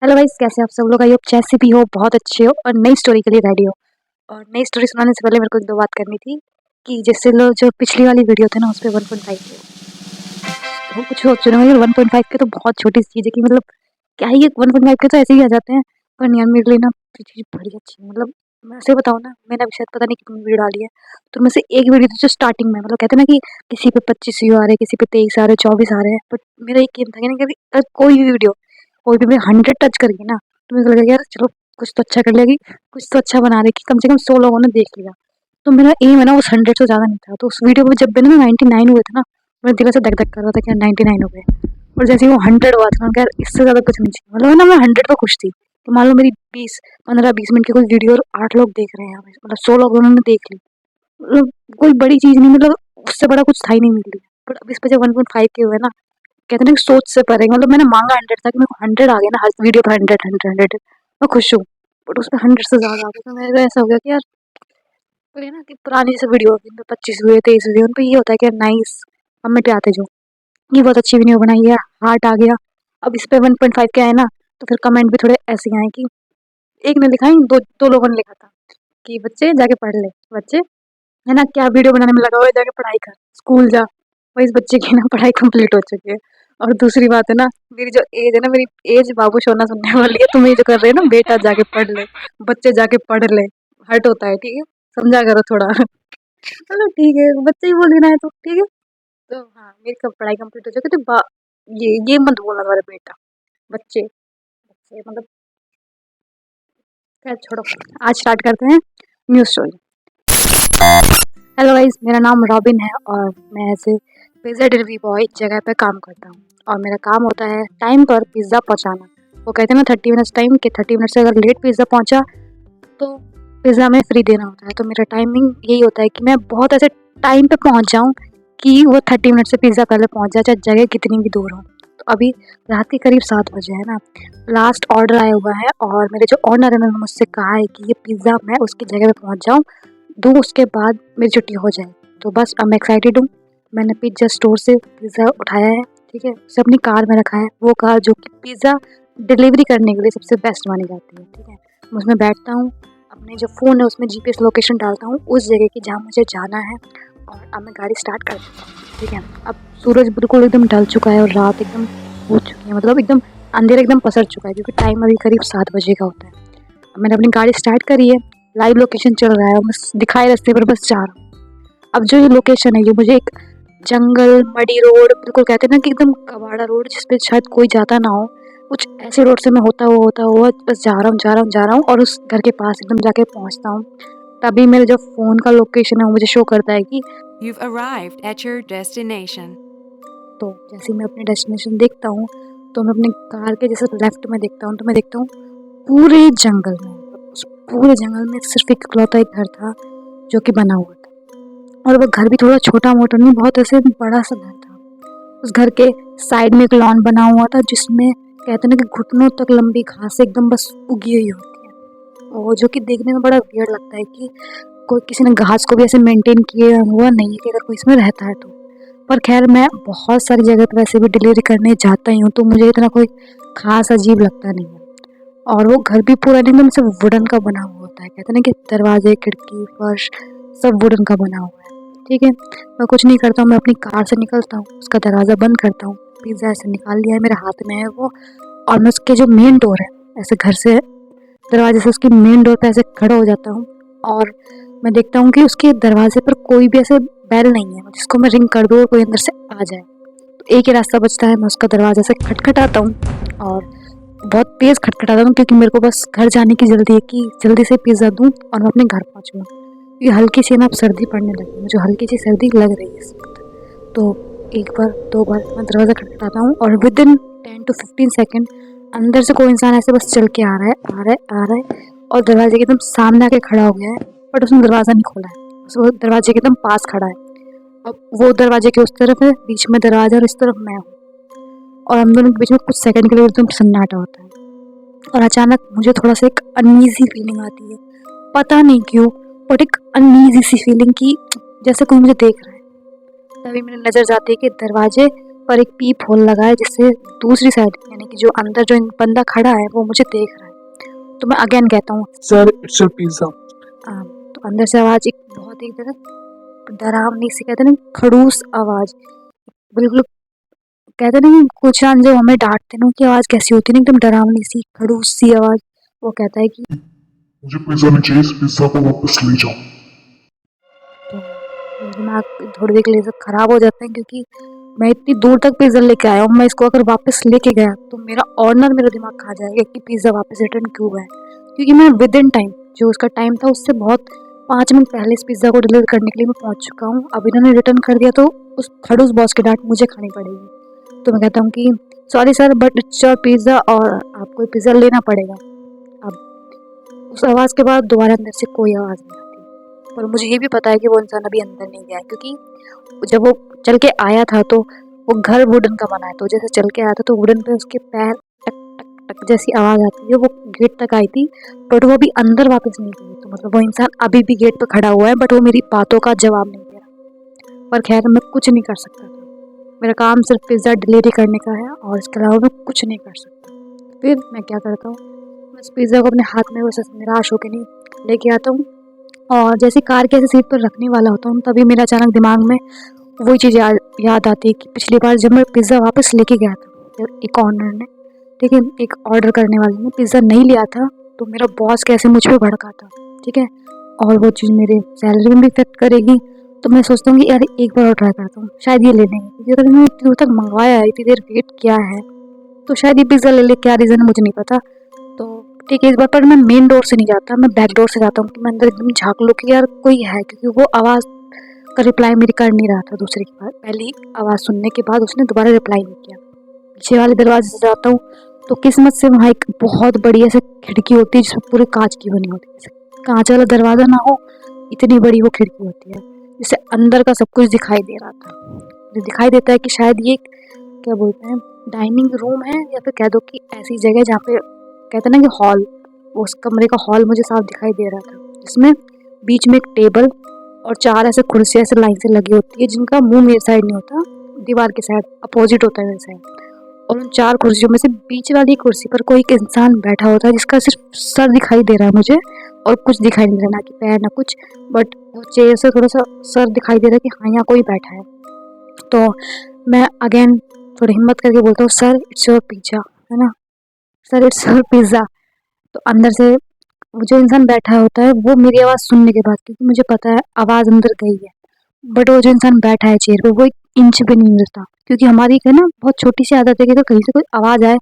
Hello guys, कैसे आप सब लोग? आई होप जैसे भी हो बहुत अच्छे हो और नई स्टोरी के लिए रेडी हो। और नई स्टोरी सुनाने से पहले मेरे को एक दो बात करनी थी कि जैसे लोग जो पिछली वाली वीडियो थे ना उस पे 1.5 थे, तो कुछ सोच रहे होंगे 1.5 के तो बहुत छोटी सी चीज़ है कि मतलब क्या ही, ये 1.5 के तो ऐसे ही आ जाते हैं। पर नहीं यार, मेरे लिए ना ये चीज़ बड़ी अच्छी है। मतलब मैं ऐसे बताऊँ ना, मैंने अभी शायद पता नहीं कितनी वीडियो डाली है, तो उनमें से एक वीडियो थी जो स्टार्टिंग में, मतलब कहते हैं ना कि किसी पे 25 व्यू आ रहे हैं, किसी पे 23 आ रहे हैं, 24 आ रहे हैं। बट मेरा एक एम था कि ना कभी कोई भी वीडियो, कोई भी मैं 100 टच करेगी ना, तो मुझे लगा यार चलो कुछ तो अच्छा कर लेगी, कुछ तो अच्छा बना रही कि कम से कम 100 लोगों ने देख लिया। तो मेरा एम है ना उस 100 से ज़्यादा नहीं था। तो उस वीडियो में जब भी ना 99 हुए थे ना, मेरे दिल से धक धक कर रहा था कि 99 हो गए। और जैसे ही वो 100 हुआ था, मैंने कहा यार इससे ज़्यादा कुछ नहीं चाहिए। मतलब है ना, मैं 100 पे खुश थी। तो मान लो मेरी 15-20 मिनट की कोई वीडियो और 8 लोग देख रहे हैं, मतलब 100 लोग उन्होंने देख ली। मतलब कोई बड़ी चीज़ नहीं, मतलब उससे बड़ा कुछ था ही नहीं मेरे लिए। बट अब इस पे जब 1.5 के हुए ना, कहते हैं ना कि सोच से परे, मतलब मैंने मांगा 100 था कि मेरे को 100 आ गया ना, हर वीडियो पे 100 100 100, मैं खुश हूँ। बट उसमें 100 से ज़्यादा आ गया, तो मेरा ऐसा हो गया कि यार वही ना कि पुरानी जैसे वीडियो होती है 25 हुए 23 हुए, उन पे ये होता है कि यार नाइस कमेंट आते जो ये बहुत अच्छी वीडियो बनाई है, हार्ट आ गया। अब इस पे 1.5 के आए ना, तो फिर कमेंट भी थोड़े ऐसे आए कि एक ने लिखा है, दो दो लोगों ने लिखा था कि बच्चे जाके पढ़ ले, बच्चे है ना क्या वीडियो बनाने में लगा हुआ है, जाके पढ़ाई कर, स्कूल जा। वही इस बच्चे की ना पढ़ाई कंप्लीट हो चुकी है। और दूसरी बात है ना, मेरी जो एज है ना, मेरी एज बाबू सोना सुनने वाली है। तुम ये जो कर रहे हो ना, बेटा जाके पढ़ ले, बच्चे जाके पढ़ ले, हर्ट होता है, ठीक है? समझा करो थोड़ा। चलो ठीक है, बच्चे ही बोल रहा है तो ठीक है। तो हाँ, मेरी कब पढ़ाई कंप्लीट हो जाएगी तो ये मत बोलना तुम्हारा बेटा, बच्चे बच्चे मतलब। खैर छोड़ो, आज स्टार्ट करते हैं न्यू स्टोरी। हेलो गाइस, मेरा नाम रॉबिन है और मैं ऐसे पिज़्ज़ा डिलीवरी बॉय जगह पे काम करता हूँ। और मेरा काम होता है टाइम पर पिज़्ज़ा पहुँचाना। वो कहते हैं ना 30 मिनट्स टाइम, के 30 मिनट से अगर लेट पिज़्ज़ा पहुँचा तो पिज़्ज़ा में फ्री देना होता है। तो मेरा टाइमिंग यही होता है कि मैं बहुत ऐसे टाइम पे पहुँच जाऊँ कि वो 30 मिनट से पिज़्ज़ा पहले पहुँच जाए, चाहे जगह कितनी भी दूर हो। तो अभी रात के करीब 7 बजे है ना, लास्ट ऑर्डर आया हुआ है और मेरे जो ओनर है उन्होंने मुझसे कहा है कि ये पिज़्ज़ा मैं उसकी जगह पे पहुँच जाऊँ, दूँ उसके बाद मेरी छुट्टी हो जाए। तो बस अब मैं एक्साइटेड हूँ। मैंने पिज़्ज़ा स्टोर से पिज़्ज़ा उठाया है, ठीक है? उसे अपनी कार में रखा है, वो कार जो कि पिज़्ज़ा डिलीवरी करने के लिए सबसे बेस्ट मानी जाती है, ठीक है? मैं उसमें बैठता हूँ, अपने जो फ़ोन है उसमें जीपीएस लोकेशन डालता हूँ उस जगह की जहाँ मुझे जाना है, और अब मैं गाड़ी स्टार्ट कर देता हूँ, ठीक है? अब सूरज बिल्कुल एकदम ढल चुका है और रात एकदम हो चुकी है, मतलब एकदम अंधेरा एकदम पसर चुका है, क्योंकि टाइम अभी करीब 7 बजे का होता है। अब मैंने अपनी गाड़ी स्टार्ट करी है, लाइव लोकेशन चल रहा है, बस दिखाए रास्ते पर बस जा रहा हूँ। अब जो ये लोकेशन है, ये मुझे एक जंगल, मडी रोड, बिल्कुल कहते हैं ना कि एकदम कबाड़ा रोड जिस पे शायद कोई जाता ना हो, कुछ ऐसे रोड से मैं होता हुआ बस जा रहा हूँ और उस घर के पास एकदम जाके पहुँचता हूँ। तभी मेरे जो फ़ोन का लोकेशन है वो मुझे शो करता है कि You've arrived at your destination. तो जैसे ही मैं अपने डेस्टिनेशन देखता हूँ, तो मैं अपनी कार के जैसे लेफ्ट में देखता हूँ, तो मैं देखता हूँ पूरे जंगल में, उस पूरे जंगल में सिर्फ एक इकलौता एक घर था जो कि बना हुआ था। और वो घर भी थोड़ा छोटा-मोटा नहीं, बहुत ऐसे बड़ा-सा घर था। उस घर के साइड में एक लॉन बना हुआ था जिसमें कहते हैं ना कि घुटनों तक लंबी घास एकदम बस उगी हुई होती है। और जो कि देखने में बड़ा वियर्ड लगता है कि कोई किसी ने घास को भी ऐसे मेंटेन किया हुआ नहीं है कि अगर कोई इसमें रहता है तो। पर खैर मैं बहुत सारी जगह पे वैसे भी डिलीवरी करने जाता ही हूँ, तो मुझे इतना कोई ख़ास अजीब लगता नहीं है। और वो घर भी पूरा एकदम से वुडन का बना हुआ होता है, कहते हैं ना कि दरवाजे, खिड़की, फर्श सब वुडन का बना हुआ है, ठीक है? मैं कुछ नहीं करता हूँ, मैं अपनी कार से निकलता हूँ, उसका दरवाज़ा बंद करता हूँ, पिज़्ज़ा ऐसे निकाल लिया है, मेरे हाथ में है वो, और मैं उसके जो मेन डोर है, ऐसे घर से दरवाजे से उसकी मेन डोर पे ऐसे खड़ा हो जाता हूँ। और मैं देखता हूँ कि उसके दरवाजे पर कोई भी ऐसे बेल नहीं है जिसको मैं रिंग कर दूँ और कोई अंदर से आ जाए। तो एक ही रास्ता बचता है, मैं उसका दरवाज़ा से खटखटाता हूँ और बहुत तेज़ खटखटाता हूँ, क्योंकि मेरे को बस घर जाने की जल्दी है कि जल्दी से पिज़्ज़ा दूँ और मैं अपने घर पहुँचूँ। ये हल्की सी ना अब सर्दी पड़ने लगी है, मुझे हल्की सी सर्दी लग रही है इस वक़्त। तो 1 बार, 2 बार मैं दरवाज़ा खटखटाता हूँ और विदिन 10 टू 15 सेकंड अंदर से कोई इंसान ऐसे बस चल के आ रहा है, आ रहा है, आ रहा है, और दरवाजे के एकदम सामने आके खड़ा हो गया है, बट उसने दरवाज़ा नहीं खोला है। बस वो दरवाजे के एकदम पास खड़ा है। अब वो दरवाजे के उस तरफ है, बीच में दरवाज़ा और इस तरफ मैं हूँ, और हम दोनों के बीच में कुछ सेकंड के लिए एकदम सन्नाटा होता है। और अचानक मुझे थोड़ा-सा एक अनईज़ी फीलिंग आती है। पता नहीं क्यों, बट एक अनईज़ी सी फीलिंग कि जैसे कोई मुझे देख रहा है। तभी मेरी नज़र जाती है कि दरवाजे पर एक पीप होल लगा है जिससे दूसरी साइड यानी कि जो अंदर जो बंदा खड़ा है वो मुझे देख रहा है। तो मैं अगेन कहता हूँ सर इट्स योर पिज्जा। तो अंदर से आवाज़ एक बहुत ही डरावनी सी, कहते हैं ना खड़ूस आवाज़, बिल्कुल कहते हैं ना कि कुछ जो हमें डांटते हैं ना, उनकी आवाज़ कैसी होती है ना, एकदम डरावनी सी खड़ूस सी आवाज़। वो कहता है कि मुझे पिज्जा नहीं चाहिए, इस पिज्जा को वापस ले जाओ। तो मेरा दिमाग थोड़ी देर के लिए सब खराब हो जाता है, क्योंकि मैं इतनी दूर तक पिज़्ज़ा लेके आया हूँ, मैं इसको अगर वापस लेके गया तो मेरा ऑनर मेरा दिमाग खा जाएगा कि पिज़्ज़ा वापस रिटर्न क्यों हुआ है, क्योंकि मैं विद इन टाइम जो उसका टाइम था उससे बहुत 5 मिनट पहले इस पिज़्ज़ा को डिलीवर करने के लिए मैं पहुँच चुका हूँ। अब इन्होंने रिटर्न कर दिया तो उस खड़ूस बॉस की डांट मुझे खानी पड़ेगी। तो मैं कहता हूँ कि sorry sir, but it's your pizza और आपको पिज़्ज़ा लेना पड़ेगा। अब उस आवाज़ के बाद दोबारा अंदर से कोई आवाज़ नहीं आती, पर मुझे ये भी पता है कि वो इंसान अभी अंदर नहीं गया है, क्योंकि जब वो चल के आया था तो वो घर वुडन का बना है, तो जैसे चल के आया था तो वुडन पे उसके पैर टक टक टक जैसी आवाज़ आती है, वो गेट तक आई थी, बट वो अभी अंदर वापस नहीं गई। तो मतलब वो इंसान अभी भी गेट पे खड़ा हुआ है, बट वो मेरी बातों का जवाब नहीं दे रहा। पर खैर मैं कुछ नहीं कर सकता था, मेरा काम सिर्फ पिज़्ज़ा डिलीवरी करने का है और इसके अलावा मैं कुछ नहीं कर सकता। फिर मैं क्या करता हूँ, मैं उस पिज़्ज़ा को अपने हाथ में बस निराश होकर नहीं लेके आता हूँ, और जैसे कार के ऐसे सीट पर रखने वाला होता हूँ तभी मेरा अचानक दिमाग में वही चीज़ याद आती है कि पिछली बार जब मैं पिज़्ज़ा वापस लेके गया था एक ऑनर ने, ठीक है, एक ऑर्डर करने वाले ने पिज़्ज़ा नहीं लिया था, तो मेरा बॉस कैसे मुझ पे भड़का था, ठीक है, और वो चीज़ मेरे सैलरी में भी इफेक्ट करेगी। तो मैं सोचता हूँ कि यार एक बार और ट्राई करता हूँ, शायद ये ले लेंगे, क्योंकि अगर मैंने इतनी दूर तक मंगवाया है, इतनी देर वेट किया है, तो शायद ये पिज़्ज़ा ले ले। क्या रीज़न है मुझे नहीं पता। तो ठीक है, इस बार पर मैं मेन डोर से नहीं जाता, मैं बैक डोर से जाता हूँ कि मैं अंदर एकदम झाँक लूँ कि यार कोई है, क्योंकि वो आवाज़ का रिप्लाई मेरी कर नहीं रहा था। दूसरे के बाद पहली आवाज़ सुनने के बाद उसने दोबारा रिप्लाई नहीं किया। पीछे वाले दरवाजे से जाता हूँ तो किस्मत से वहाँ एक बहुत बड़ी ऐसे खिड़की होती है जिसमें पूरे कांच की बनी होती है, जैसे कांच वाला दरवाज़ा ना हो इतनी बड़ी वो खिड़की होती है, जिससे अंदर का सब कुछ दिखाई दे रहा था। मुझे दिखाई देता है कि शायद ये क्या बोलते हैं डाइनिंग रूम है, या फिर कह दो कि ऐसी जगह जहाँ पे कहते हैं ना कि हॉल, उस कमरे का हॉल मुझे साफ दिखाई दे रहा था, जिसमें बीच में एक टेबल और 4 ऐसे कुर्सियाँ ऐसे लाइन से लगी होती है, जिनका मुंह मेरे साइड नहीं होता, दीवार के साइड अपोजिट होता है मेरे साइड। और उन 4 कुर्सियों में से बीच वाली कुर्सी पर कोई एक इंसान बैठा होता है, जिसका सिर्फ सर दिखाई दे रहा है मुझे, और कुछ दिखाई नहीं दे रहा, ना कि पैर ना कुछ, बट वो चेयर से थोड़ा सा सर दिखाई दे रहा है कि हाँ यहाँ कोई बैठा है। तो मैं अगेन थोड़ी हिम्मत करके बोलता हूँ, सर इट्स योर पिज़्ज़ा, है ना, सर इट्स योर पिज़्ज़ा। तो अंदर से वो जो इंसान बैठा होता है वो मेरी आवाज़ सुनने के बाद, क्योंकि मुझे पता है आवाज़ अंदर गई है, बट वो जो इंसान बैठा है चेयर पे वो 1 इंच भी नहीं हिलता, क्योंकि हमारी है ना बहुत छोटी सी आदत है कि अगर कहीं से कोई आवाज़ आए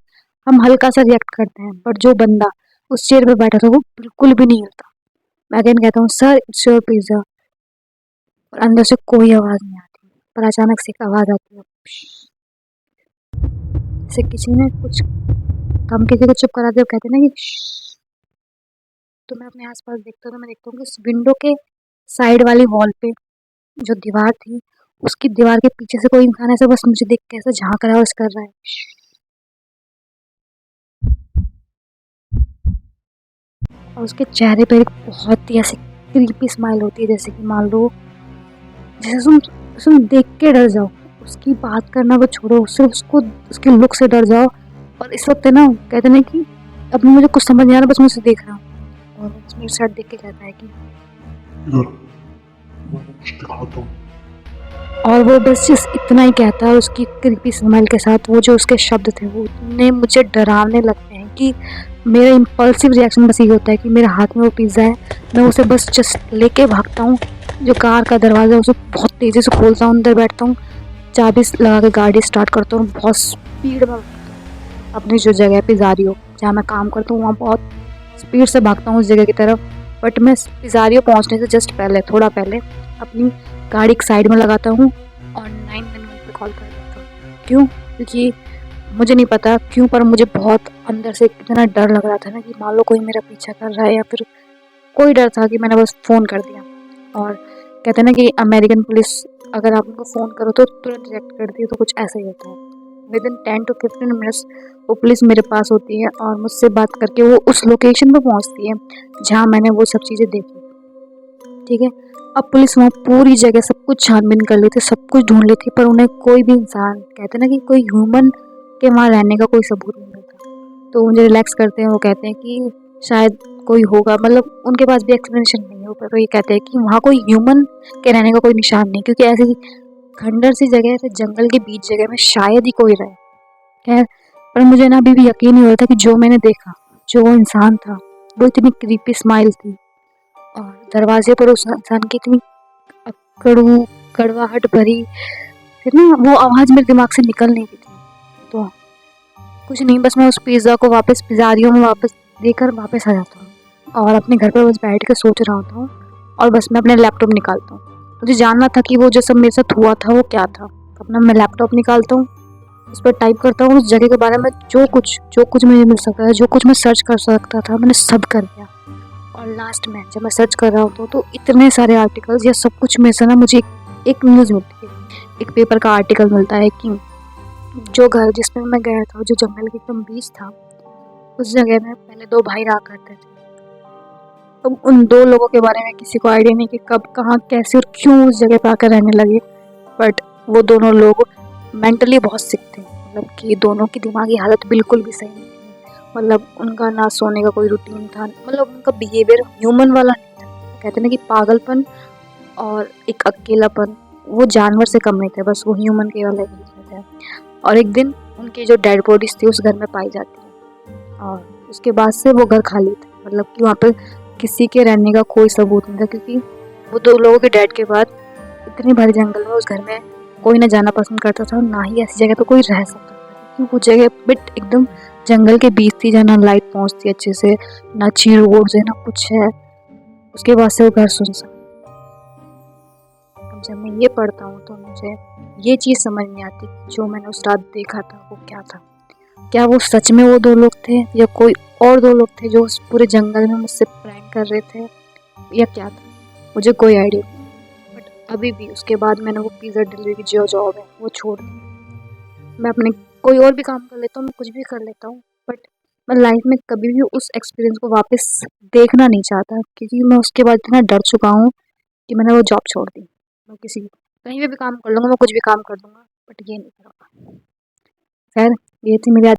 हम हल्का सा रिएक्ट करते हैं, बट जो बंदा उस चेयर पे बैठा था वो बिल्कुल भी नहीं हिलता। मैं अगेन कहता हूँ, सर इट्स योर पिज़्ज़ा, और अंदर से कोई आवाज़ नहीं आती, पर अचानक से एक आवाज़ आती है, जैसे किसी ने कुछ, हम किसी को चुप कराते हुए कहते हैं ना कि तो मैं अपने आस-पास देखता हूँ तो मैं देखता हूँ कि उस विंडो के साइड वाली वॉल पे जो दीवार थी, उसकी दीवार के पीछे से कोई इंसान ऐसे बस मुझे देख के ऐसे झाँक रहा है और ऐसे कर रहा है। और उसके चेहरे पे एक बहुत ही ऐसी क्रीपी स्माइल होती है, जैसे कि मान लो जैसे तुम देख के डर जाओ, उसकी बात करना वो छोड़ो, सिर्फ उसको उसके लुक से डर जाओ। और इस वक्त है ना कहते हैं कि अब मुझे कुछ समझ नहीं आ रहा, बस मुझे देख रहा हूँ, और वो मेरे साइड देख के कहता है कि इधर मैं कुछ दिखाता हूँ। और वो बस जिस इतना ही कहता है, उसकी क्रीपी स्माइल के साथ वो जो उसके शब्द थे वो इतने मुझे डरावने लगते हैं कि मेरा इम्पल्सिव रिएक्शन बस ये होता है कि मेरे हाथ में वो पिज़्ज़ा है, मैं उसे बस जस्ट लेके भागता हूँ, जो कार का दरवाज़ा है उसे बहुत तेज़ी से खोलता हूँ, अंदर बैठता हूँ, चाबी लगा के गाड़ी स्टार्ट करता हूँ, बहुत स्पीड में अपनी जो जगह पिज़्ज़ारियो जहाँ मैं काम करता हूँ वहाँ बहुत स्पीड से भागता हूँ उस जगह की तरफ। बट मैं पिज़्ज़ारियो पहुँचने से जस्ट पहले, थोड़ा पहले अपनी गाड़ी एक साइड में लगाता हूँ और 911 पे कॉल कर देता हूँ। क्यों? क्योंकि मुझे नहीं पता क्यों, पर मुझे बहुत अंदर से इतना डर लग रहा था ना कि मान लो कोई मेरा पीछा कर रहा है, या फिर कोई डर था कि मैंने बस फ़ोन कर दिया। और कहते हैं ना कि अमेरिकन पुलिस अगर आप उनको फ़ोन करो तो तुरंत रिएक्ट करती है, तो कुछ ऐसा ही होता है। विदिन 10 to 15 मिनट्स वो पुलिस मेरे पास होती है और मुझसे बात करके वो उस लोकेशन पे पहुंचती है जहां मैंने वो सब चीज़ें देखी। ठीक है। अब पुलिस वहाँ पूरी जगह सब कुछ छानबीन कर ली थी, सब कुछ ढूंढ ली थी, पर उन्हें कोई भी इंसान, कहते हैं ना कि कोई ह्यूमन के वहाँ रहने का कोई सबूत नहीं मिलता। तो मुझे रिलैक्स करते हैं, वो कहते हैं कि शायद कोई होगा, मतलब उनके पास भी एक्सप्लेनेशन नहीं है, पर वो ये कहते हैं कि वहाँ कोई ह्यूमन के रहने का कोई निशान नहीं, क्योंकि ऐसी खंडर सी जगह, ऐसे जंगल के बीच जगह में शायद ही कोई रहे। खैर, पर मुझे ना अभी भी यकीन नहीं हो रहा था कि जो मैंने देखा, जो वो इंसान था, वो इतनी क्रीपी स्माइल थी, और दरवाजे पर उस इंसान की इतनी अकड़ू कड़वाहट भरी, फिर ना वो आवाज़ मेरे दिमाग से निकल नहीं रही थी। तो कुछ नहीं, बस मैं उस पिज़्ज़ा को वापस पिज़्ज़ारियो में वापस देकर वापस आ जाता हूँ और अपने घर पर बस बैठ के सोच रहा होता हूँ, और बस मैं अपने लैपटॉप निकालता हूँ। मुझे जानना था कि वो जो सब मेरे साथ हुआ था वो क्या था। अपना मैं लैपटॉप निकालता हूँ, उस पर टाइप करता हूँ उस जगह के बारे में, जो कुछ मुझे मिल सकता है, जो कुछ मैं सर्च कर सकता था, मैंने सब कर दिया। और लास्ट में जब मैं सर्च कर रहा होता हूँ तो इतने सारे आर्टिकल्स या सब कुछ में से ना मुझे एक न्यूज़ मिलती है, एक पेपर का आर्टिकल मिलता है कि जो घर जिसमें मैं गया था, जो जंगल के एकदम बीच था, उस जगह में पहले 2 भाई रहा करते थे। अब उन 2 लोगों के बारे में किसी को आइडिया नहीं कि कब, कहाँ, कैसे और क्यों उस जगह पे आकर रहने लगे। बट वो दोनों लोग मेंटली बहुत सिक थे, मतलब कि दोनों की दिमागी हालत बिल्कुल भी सही नहीं थी। मतलब उनका ना सोने का कोई रूटीन था, मतलब उनका बिहेवियर ह्यूमन वाला नहीं था। कहते हैं ना कि पागलपन और एक अकेलापन, वो जानवर से कम नहीं थे, बस वो ह्यूमन के वाले ही थे। और एक दिन उनकी जो डेड बॉडीज थी उस घर में पाई जाती है, और उसके बाद से वो घर खाली था, मतलब कि वहाँ पे किसी के रहने का कोई सबूत नहीं था, क्योंकि वो 2 लोगों के डेड के बाद इतने भारी जंगल में उस घर में कोई ना जाना पसंद करता था, और ना ही ऐसी जगह पे कोई रह सकता था, क्योंकि वो जगह बट एकदम जंगल के बीच थी, जहाँ ना लाइट पहुँचती अच्छे से, ना चीड़ वोड़ से, ना कुछ है। उसके बाद से वो घर सुनसान। अब जब मैं ये पढ़ता हूँ तो मुझे ये चीज़ समझ नहीं आती कि जो मैंने उस रात देखा था वो क्या था। क्या वो सच में वो 2 लोग थे, या कोई और 2 लोग थे जो उस पूरे जंगल में मुझसे प्रैंक कर रहे थे, या क्या था? मुझे कोई आइडिया नहीं। बट अभी भी उसके बाद मैंने वो पिज़्ज़ा डिलीवरी की जो जॉब है वो छोड़ दी। मैं अपने कोई और भी काम कर लेता हूँ, मैं कुछ भी कर लेता हूँ, बट मैं लाइफ में कभी भी उस एक्सपीरियंस को वापस देखना नहीं चाहता, क्योंकि मैं उसके बाद इतना डर चुका हूँ कि मैंने वो जॉब छोड़ दी। मैं किसी कहीं पे भी काम कर लूँगा, मैं कुछ भी काम कर दूँगा, बट ये नहीं करूँगा। खैर, ये थी मेरी आज